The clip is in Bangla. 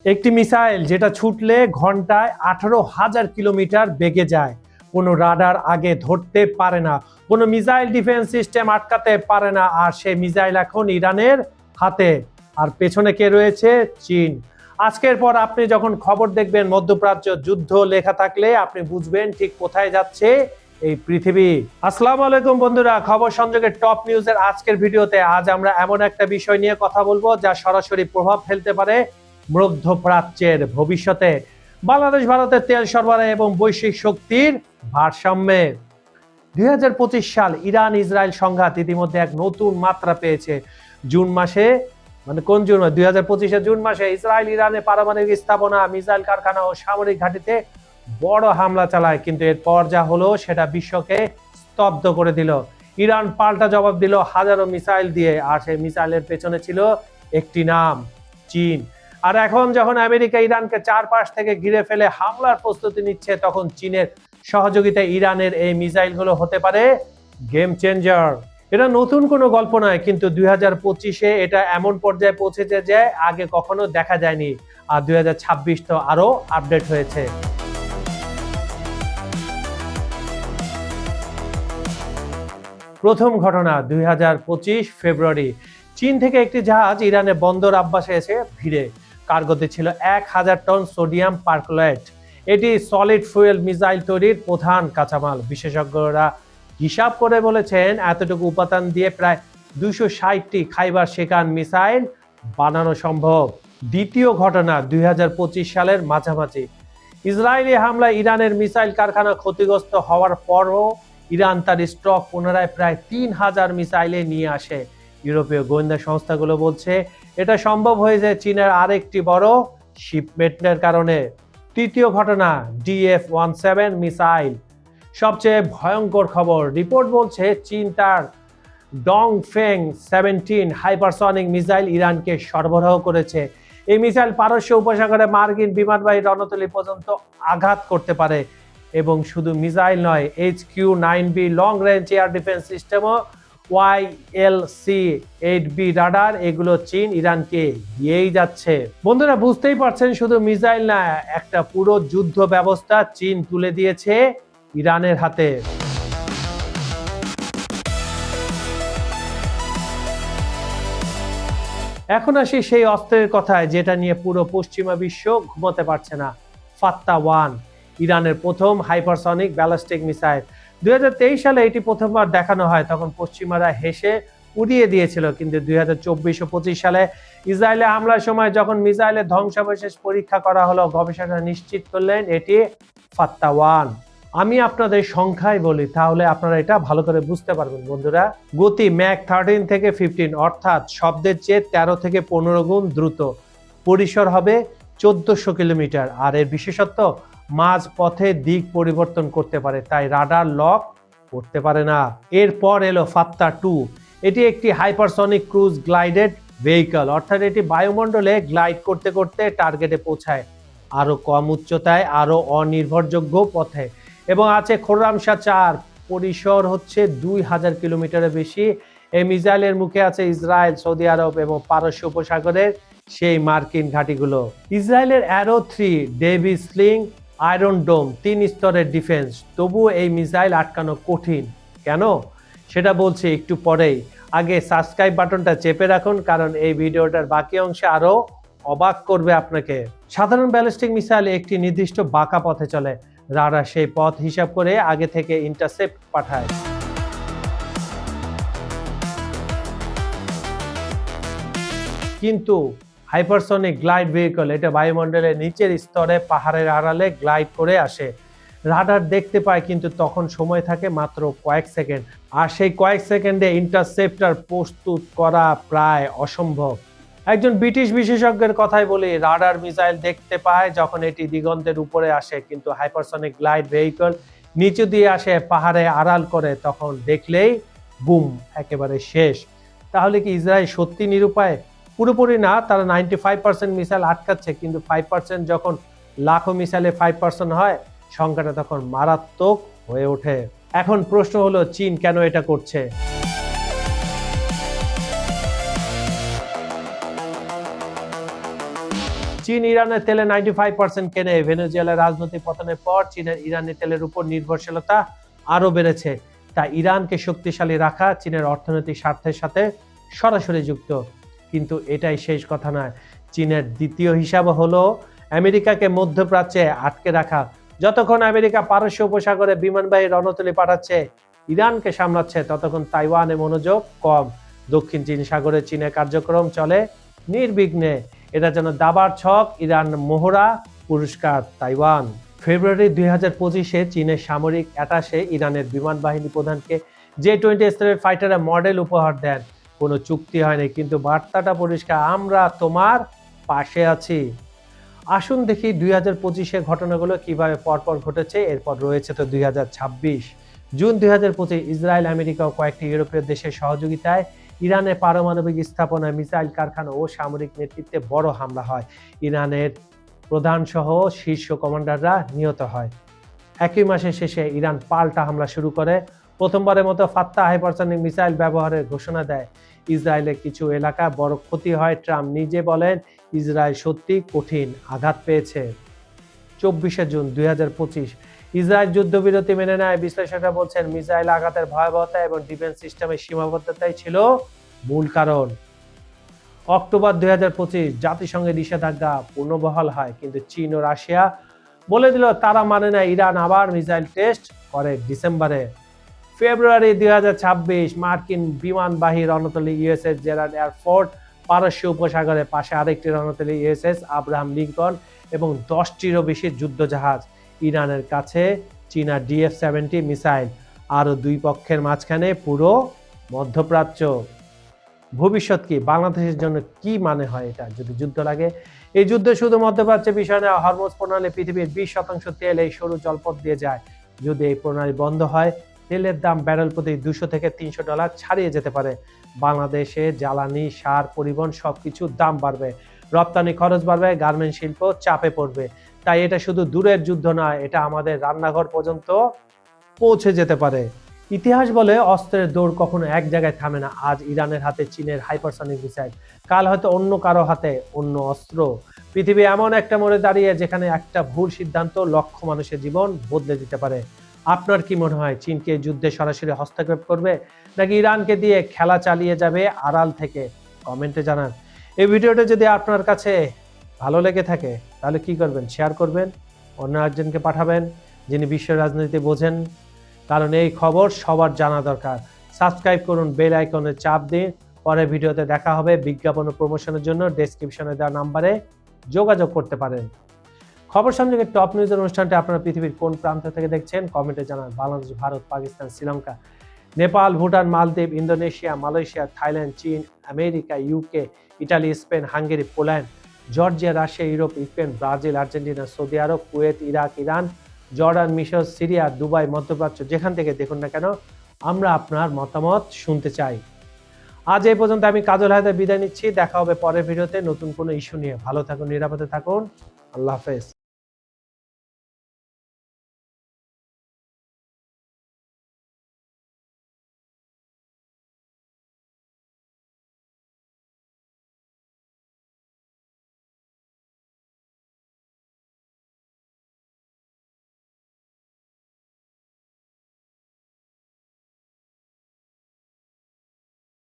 একটি মিসাইল যেটা ছুটলে ঘন্টায় 18,000 কিলোমিটার বেগে যায়, কোনো রাডার আগে ধরতে পারে না, কোনো মিসাইল ডিফেন্স সিস্টেম আটকাতে পারে না। আর সেই মিসাইল এখন ইরানের হাতে। আর পেছনে কে রয়েছে? চীন। আজকের পর আপনি যখন খবর দেখবেন মধ্যপ্রাচ্য যুদ্ধ লেখা থাকলে আপনি বুঝবেন ঠিক কোথায় যাচ্ছে এই পৃথিবী। আসসালামু আলাইকুম বন্ধুরা, খবর সংযোগের টপ নিউজের আজকের ভিডিওতে আজ আমরা এমন একটা বিষয় নিয়ে কথা বলবো যা সরাসরি প্রভাব ফেলতে পারে মধ্যপ্রাচ্যের ভবিষ্যতে, বাংলাদেশ ভারতের তেল সরবরাহ এবং বৈশ্বিক শক্তির ভারসাম্যে। 2025 সাল ইরান ইসরায়েল সংঘাত ইতিমধ্যে এক নতুন মাত্রা পেয়েছে। জুন মাসে, মানে কোন জুন, 2025 জুন মাসে ইসরায়েল ইরানে পারমাণবিক স্থাপনা, মিসাইল কারখানা ও সামরিক ঘাঁটিতে বড় হামলা চালায়। কিন্তু এরপর যা হলো সেটা বিশ্বকে স্তব্ধ করে দিল। ইরান পাল্টা জবাব দিল হাজারো মিসাইল দিয়ে, আর সেই মিসাইলের পেছনে ছিল একটি নাম, চীন। আর এখন যখন আমেরিকা ইরানকে চারপাশ থেকে ঘিরে ফেলে হামলার প্রস্তুতি নিচ্ছে, তখন চীনের সহযোগিতায় ইরানের এই মিসাইলগুলো হতে পারে গেম চেঞ্জার। এটা নতুন কোনো গল্প নয়, কিন্তু 2025-এ এটা এমন পর্যায়ে পৌঁছেছে যে আগে কখনো দেখা যায়নি। আর 2026 তো আরো আপডেট হয়েছে। প্রথম ঘটনা 2025 ফেব্রুয়ারি, চীন থেকে একটি জাহাজ ইরানের বন্দর আব্বাসে এসে ভিড়ে। কার্গোতে ছিল 1000 টন সোডিয়াম পারক্লোরেট। এটি সলিড ফুয়েল মিসাইল তৈরির প্রধান কাঁচামাল। বিশেষজ্ঞরা হিসাব করে বলেছেন এতটুকু উপাদান দিয়ে প্রায় 260টি খাইবার শেখান মিসাইল বানানো সম্ভব। দ্বিতীয় ঘটনা 2025 সালের মাঝামাঝি, ইসরায়েলি হামলায় ইরানের মিসাইল কারখানা ক্ষতিগ্রস্ত হওয়ার পরও ইরান তার স্টক পুনরায় প্রায় 3000 মিসাইলে নিয়ে আসে। ইউরোপীয় গোয়েন্দা সংস্থাগুলো বলছে এটা সম্ভব হয়েছে চীনের আরেকটি বড় শিপমেন্টের কারণে। তৃতীয় ঘটনা DF-17 মিসাইল, সবচেয়ে ভয়ঙ্কর খবর। রিপোর্ট বলছে চীন তার ডংফেং 17 হাইপারসনিক মিসাইল ইরানকে সরবরাহ করেছে। এই মিসাইল পারস্য উপসাগরে মার্কিন বিমানবাহী রণতলী পর্যন্ত আঘাত করতে পারে। এবং শুধু মিসাইল নয়, HQ-9B long range air defence সিস্টেমও, YLC-8B রাডার, এগুলো চীন ইরানকে দিয়েই যাচ্ছে। বন্ধুরা বুঝতেই পারছেন, শুধু মিসাইল না, একটা পুরো যুদ্ধ ব্যবস্থা চীন তুলে দিয়েছে ইরানের হাতে। এখন আসি সেই অস্ত্রের কথায় যেটা নিয়ে পুরো পশ্চিমা বিশ্ব ঘুমাতে পারছে না। ফাত্তা-1, ইরানের প্রথম হাইপারসনিক ব্যালিস্টিক মিসাইল। 2023 সালে এটি প্রথমবার দেখানো হয়, তখন পশ্চিমারা হেসে উড়িয়ে দিয়েছিল। কিন্তু 2024 ও 25 সালে ইসরায়েলে হামলার সময় যখন মিসাইলের ধ্বংসাবশেষ পরীক্ষা করা হলো, গবেষকরা নিশ্চিত করলেন এটি ফাত্তা-1। আমি আপনাদের সংখ্যায় বলি, তাহলে আপনারা এটা ভালো করে বুঝতে পারবেন বন্ধুরা। গতি ম্যাক 13 থেকে 15, অর্থাৎ শব্দের চেয়ে 13 থেকে 15 গুণ দ্রুত। পরিসর হবে 1400 কিলোমিটার। আর এর বিশেষত্ব, মাঝ পথে দিক পরিবর্তন করতে পারে, তাই রাডার লক করতে পারে না। এরপর এলো ফাত্তা-2। এটি একটি হাইপারসনিক ক্রুজ গ্লাইডেড ভেহিকল, অর্থাৎ এটি বায়ুমণ্ডলে গ্লাইড করতে করতে টার্গেটে পৌঁছায়, আরো কম উচ্চতায়, আরো অনির্ভরযোগ্য পথে। এবং আছে খোরামশা-4, পরিসর হচ্ছে 2000 কিলোমিটারের বেশি। এই মিসাইলের মুখে আছে ইসরায়েল, সৌদি আরব এবং পারস্য উপসাগরের সেই মার্কিন ঘাঁটিগুলো। ইসরায়েলের অ্যারো-3 ডেভি স্লিং আয়রন ডোম, 3 স্তরের ডিফেন্স। তবুও এই মিসাইল আটকানো কঠিন। কেন সেটা বলছি একটু পরেই। আগে সাবস্ক্রাইব বাটনটা চেপে রাখুন, কারণ এই ভিডিওটার বাকি অংশে আরো অবাক করবে আপনাকে। সাধারণ ব্যালিস্টিক মিসাইল একটি নির্দিষ্ট বাঁকা পথে চলে। রাডার সেই পথ হিসাব করে আগে থেকে ইন্টারসেপ্ট পাঠায়। কিন্তু হাইপারসনিক গ্লাইড ভেহিকল, এটা বায়ুমণ্ডলের নিচের স্তরে পাহাড়ের আড়ালে গ্লাইড করে আসে। রাডার দেখতে পায়, কিন্তু তখন সময় থাকে মাত্র কয়েক সেকেন্ড। আর সেই কয়েক সেকেন্ডে ইন্টারসেপ্টর প্রস্তুত করা প্রায় অসম্ভব। একজন ব্রিটিশ বিশেষজ্ঞের কথাই বলি, রাডার মিসাইল দেখতে পায় যখন এটি দিগন্তের উপরে আসে, কিন্তু হাইপারসনিক গ্লাইড ভেহিকল নিচু দিয়ে আসে, পাহাড়ে আড়াল করে, তখন দেখলেই বুম, একেবারে শেষ। তাহলে কি ইসরায়েল সত্যি নিরুপায়? পুরোপুরি না, তারা 95% মিসাইল আটকাচ্ছে, কিন্তু 5% যখন লাখো মিসাইলে 5% হয়, সংখ্যাটা তখন মারাত্মক হয়ে ওঠে। এখন প্রশ্ন হলো, চীন কেন এটা করছে? চীন ইরানের তেলে 95% কেনে। ভেনেজুয়েলার রাজনৈতিক পতনের পর চীনের ইরানি তেলের উপর নির্ভরশীলতা আরো বেড়েছে। তাই ইরানকে শক্তিশালী রাখা চীনের অর্থনৈতিক স্বার্থের সাথে সরাসরি যুক্ত। কিন্তু এটাই শেষ কথা নয়। চীনের দ্বিতীয় হিসাব হলো আমেরিকাকে মধ্যপ্রাচ্যে আটকে রাখা। যতক্ষণ আমেরিকা পারস্য উপসাগরে বিমানবাহী রণতরী পাঠাচ্ছে, ইরানকে সামলাচ্ছে, ততক্ষণ তাইওয়ানে মনোযোগ কম। দক্ষিণ চীন সাগরে চীনের কার্যক্রম চলে নির্বিঘ্নে। এটা যেন দাবার ছক, ইরান মোহরা, পুরস্কার তাইওয়ান। ফেব্রুয়ারি 2025-এ চীনের সামরিক অ্যাটাশে ইরানের বিমান বাহিনী প্রধানকে J-20 স্টাইলের ফাইটারের মডেল উপহার দেন। কোনো চুক্তি হয়নি, কিন্তু বার্তাটা পরিষ্কার, আমরা তোমার পাশে আছি। আসুন দেখি 2025-এর ঘটনাগুলো কিভাবে পরপর ঘটেছে। এরপর রয়েছে তো 2026। জুন 2025 ইসরায়েল, আমেরিকা ও কয়েকটি ইউরোপীয় দেশের সহযোগিতায় ইরানের পারমাণবিক স্থাপনায়, মিসাইল কারখানা ও সামরিক নেতৃত্বে বড় হামলা হয়। ইরানের প্রধান সহ শীর্ষ কমান্ডাররা নিহত হয়। একই মাসের শেষে ইরান পাল্টা হামলা শুরু করে। প্রথমবারের মতো ফাত্তা হাইপারসনিক মিসাইল ব্যবহারের ঘোষণা দেয়। ইসরায়েলের কিছু এলাকা বড় ক্ষতি হয়। ট্রাম্প নিজে বলেন ইসরায়েল সত্যি কঠিন আঘাত পেয়েছে। 24শে জুন 2025 ইসরায়েল যুদ্ধবিরতি মেনে নেয়। বিশ্লেষকরা বলছেন মিসাইল আঘাতের ভয়াবহতা এবং ডিফেন্স সিস্টেমের সীমাবদ্ধতাই ছিল মূল কারণ। অক্টোবর 2025 জাতিসংঘের নিষেধাজ্ঞা পুনর্বহাল হয়, কিন্তু চীন ও রাশিয়া বলে দিল তারা মানে না। ইরান আবার মিসাইল টেস্ট করে ডিসেম্বরে। ফেব্রুয়ারি 2026 মার্কিন বিমানবাহী রণতরী ইউএসএস জেরাল্ড এয়ারফোর্স পারস্য উপসাগরের পাশে আরেকটি রণতরী ইউএসএস আব্রাহাম লিঙ্কন এবং 10টিরও বেশি যুদ্ধজাহাজ। ইরানের কাছে চীনা DF-70 মিসাইল। আরও দুই পক্ষের মাঝখানে পুরো মধ্যপ্রাচ্য। ভবিষ্যৎ কি? বাংলাদেশের জন্য কি মানে হয় এটা যদি যুদ্ধ লাগে? এই যুদ্ধ শুধু মধ্যপ্রাচ্যের বিষয় না। হরমুজ প্রণালী পৃথিবীর 20% তেল এই সরু জলপথ দিয়ে যায়। যদি এই প্রণালী বন্ধ হয়, তেলের দাম ব্যারেল প্রতি $200 থেকে $300 ছাড়িয়ে যেতে পারে। বাংলাদেশে জ্বালানি, সার, পরিবহন সবকিছুর দাম বাড়বে, রপ্তানি খরচ বাড়বে, গার্মেন্ট শিল্প চাপে পড়বে। তাই এটা শুধু দূরের যুদ্ধ নয়, এটা আমাদের রান্নাঘর পর্যন্ত পৌঁছে যেতে পারে। ইতিহাস বলে অস্ত্রের দৌড় কখনো এক জায়গায় থামে না। আজ ইরানের হাতে চীনের হাইপারসনিক মিসাইল, কাল হয়তো অন্য কারো হাতে অন্য অস্ত্র। পৃথিবী এমন একটা মোড়ে দাঁড়িয়ে যেখানে একটা ভুল সিদ্ধান্ত লক্ষ মানুষের জীবন বদলে দিতে পারে। আপনার কি মনে হয়, চীনকে যুদ্ধে সরাসরি হস্তক্ষেপ করবে নাকি ইরানকে দিয়ে খেলা চালিয়ে যাবে আড়াল থেকে? কমেন্টে জানান। এই ভিডিওটা যদি আপনার কাছে ভালো লেগে থাকে তাহলে কি করবেন? শেয়ার করবেন, অন্য একজনকে পাঠাবেন যিনি বিশ্ব রাজনীতি বোঝেন, কারণ এই খবর সবার জানা দরকার। সাবস্ক্রাইব করুন, বেল আইকনে চাপ দিন। পরের ভিডিওতে দেখা হবে। বিজ্ঞাপন ও প্রমোশনের জন্য ডেসক্রিপশনে দেওয়া নাম্বারে যোগাযোগ করতে পারেন। খবর সংযোগের টপ নিউজের অনুষ্ঠানটি আপনারা পৃথিবীর কোন প্রান্ত থেকে দেখছেন কমেন্টে জানান। Bangladesh, Bharat, Pakistan, Sri Lanka, Nepal, Bhutan, Maldives, Indonesia, Malaysia, Thailand, চীন, America, UK, Italy, Spain, Hungary, Poland, Georgia, Russia, Europe, Ukraine, Brazil, Argentina, সৌদি আরব, কুয়েত, ইরাক, ইরান, জর্ডান, মিশর, সিরিয়া, দুবাই, মধ্যপ্রাচ্য, যেখান থেকে দেখুন না কেন, আমরা আপনার মতামত শুনতে চাই। আজ এই পর্যন্ত। আমি কাজল হায়দার বিদায় নিচ্ছি। দেখা হবে পরের ভিডিওতে নতুন কোনো ইস্যু নিয়ে। ভালো থাকুন, নিরাপদে থাকুন। আল্লাহ হাফেজ।